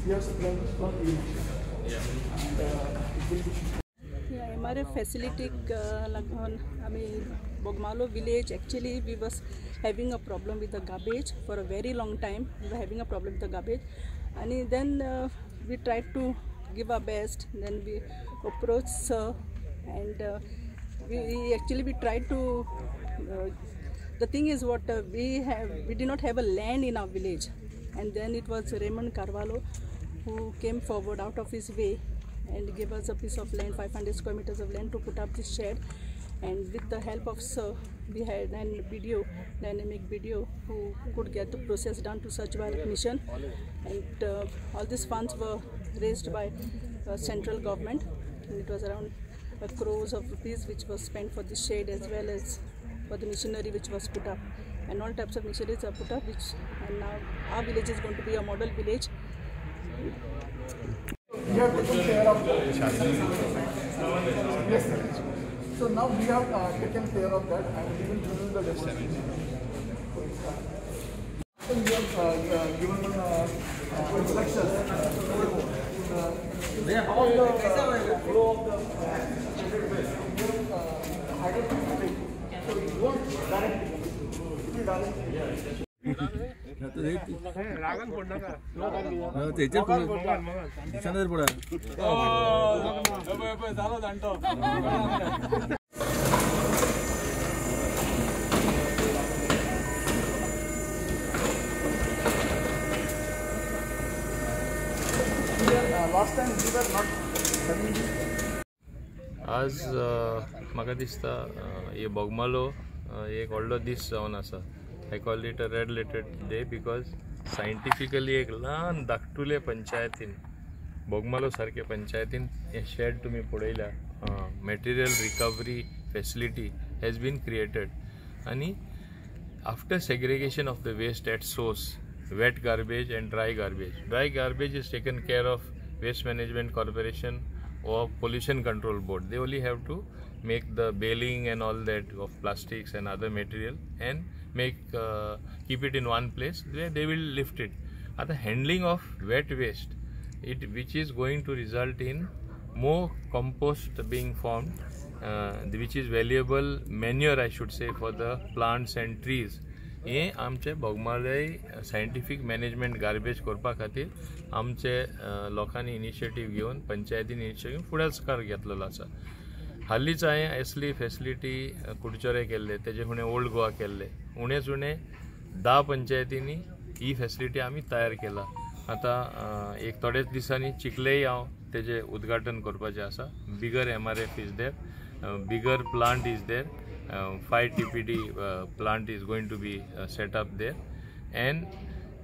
we are supplying from E-Nation. And it will be. हमारे facility Bogmalo village, actually we was having a problem with the garbage for a very long time. We were having a problem with the garbage, and then we tried to give our best. Then we approached sir, and we tried to. The thing is, what we did not have a land in our village, and then it was Raymond Carvalho who came forward out of his way and gave us a piece of land, 500 square meters of land, to put up this shed. And with the help of sir, we had a dynamic video, who could get the process done to Swachh Bharat mission. And all these funds were raised by central government, and it was around crores of rupees which was spent for this shade, as well as for the machinery which was put up. And all types of machineries are put up, and now our village is going to be a model village. We have taken care of yes, sir. So now we have taken care of that, and we will do the rest. So we have given instructions all the flow of the hydroelectric. So it won't directly. It will directly. Last time we were not having this. आज म्हाका दिसता हे बोगमालो एक व्हडलो दीस जावन आसा. I call it a red letter day because scientifically एक ल्हान धाकटुले पंचायतीन बोगमालो सारखे पंचायतीन हे शेड तुम्ही पळयल्या material recovery facility has been created. आणि after segregation of the waste at source, wet garbage and dry garbage is taken care of Waste Management Corporation or Pollution Control Board. They only have to make the baling and all that of plastics and other material and keep it in one place where they will lift it. The handling of wet waste, which is going to result in more compost being formed, which is valuable manure, I should say, for the plants and trees. हे आमचे Bogmalo scientific management garbage करपा खातीर आमचे लोकांनी initiative घेवन पंचायतीन initiative घेवन फुडाकार घेतलेलो आसा. हालींच हांवें असली फॅसिलिटी कुडचोरे केल्ले, तेजे फुडें ओल्ड गोवा केल्ले, उणेच उणें 10 पंचायतींनी ही फॅसिलिटी आमी तयार केला. आतां एक थोडेच दिसांनी चिखलेय हांव तेजें उद्घाटन करपाचें आसा. बिगर MRF is there, bigger plant is there, 5 TPD plant is going to be set up there, and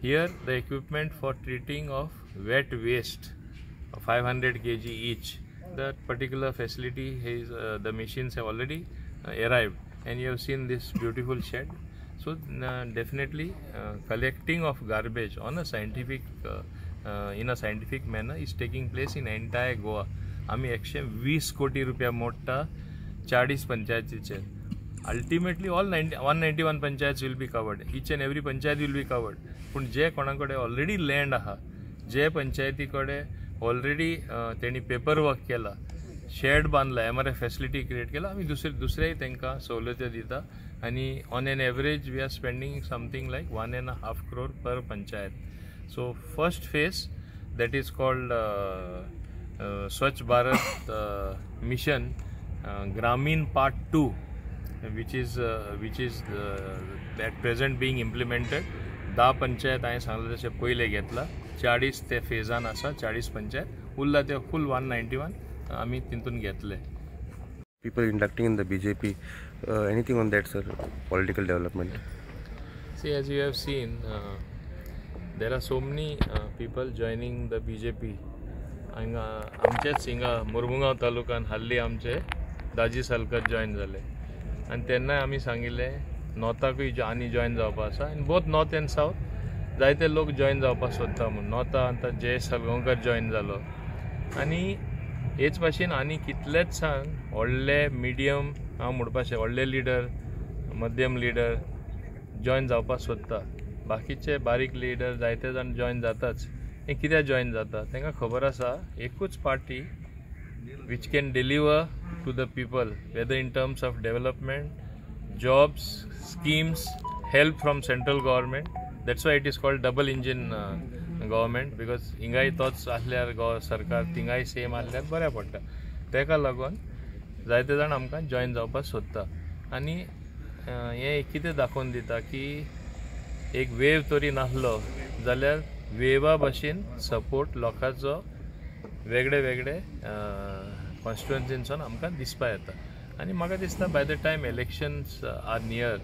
here the equipment for treating of wet waste 500 kg each. That particular facility is the machines have already arrived, and you have seen this beautiful shed. So definitely collecting of garbage on a scientific in a scientific manner is taking place in entire Goa. आम्ही 120 कोटी रुपया मोडटा 40 पंचायतीचे. Ultimately all 191 panchayats will be covered. Each and every panchayat will be covered. पण जे कोणाकडे already land आहा, जे पंचायती कडे already त्यांनी पेपर वर्क केला, शेड बांधला, MRF फॅसिलिटी क्रिएट केला, आम्ही दुसऱ्याही त्यांना सवलती दिता. आणि on an average we are spending something like 1.5 crore per panchayat. So first phase, that is called Swachh Bharat mission Gramin Part 2, which is at present being implemented. 10 panchayat हांवें सांगले तशें पयले घेतला, 40 ते फेजान आसा, 40 पंचायत उरला ते फुल 191 आमी तितून घेतले. People inducting in the BJP, anything on that, sir? Political development. See, as you have seen, there are so many people joining the BJP. आमचेच हिंगा मुरमुगांव तालुक्यान हाल्ली आमचे दाजी सालकर जॉइन जाले, आनी तेन्ना आमी सांगिल्ले नॉर्थाकूय आनी जॉइन जावपा आसा. In both north and south जायते लोक जॉइन जावपा सोदता म्हणून. नॉर्था आतां जय सालगांवकर जॉइन जालो, आनी हेच भाशेन आनी कितलेच सांग व्हडले मिडियम हांव म्हणपाचें व्हडले लिडर, मध्यम लिडर जॉइन जावपा सोदता. बाकीचे बारीक लिडर जायते जाण जॉइन जाताच. हे कित्याक जॉइन जाता तांकां खबर आसा एकूच party which can deliver to the people, whether in terms of development, jobs, schemes, help from central government. That's why it is called double engine government, because हिंगाय तोच आसल्यार सरकार थिंगाय सेम आसल्यार बऱ्या पडटा. तेका लागून जायते जाण आमकां जॉइन जावपाक सोदता आनी हे कितें दाखोवन दिता की एक वेव तरी नासलो जाल्यार वेवा भाशेन सपोर्ट लोकांचो वेगळे वेगळे कॉन्स्टिट्युएन्सींसून आमकां दिसपा येता. आनी म्हाका दिसता by the time elections are near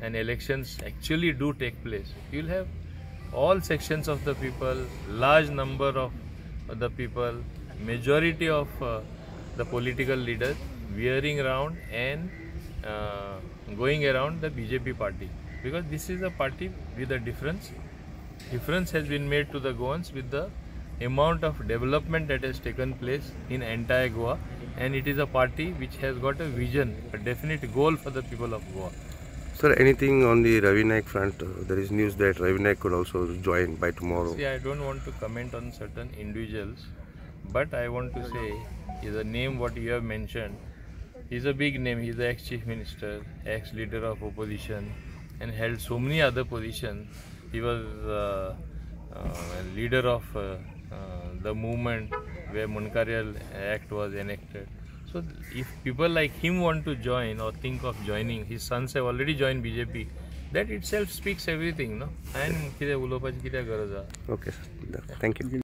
and elections actually do take place, you will have all sections of the people, large number of the people, majority of the political leaders wearing around and going around the BJP party, because this is a party with a difference. Difference has been made to the Goans with the amount of development that has taken place in entire Goa, and it is a party which has got a vision, a definite goal for the people of Goa. Sir, anything on the Ravi Naik front? There is news that Ravi Naik could also join by tomorrow. See, I don't want to comment on certain individuals, but I want to say is a name what you have mentioned. He's a big name. He's the ex-chief minister, ex-leader of opposition, and held so many other positions. He was leader of the movement where Munkariyal Act was enacted. So if people like him want to join or think of joining, his sons have already joined BJP, that itself speaks everything, no? And कितें उलोवपाची कितें गरज आहा. Okay, sir. Thank you.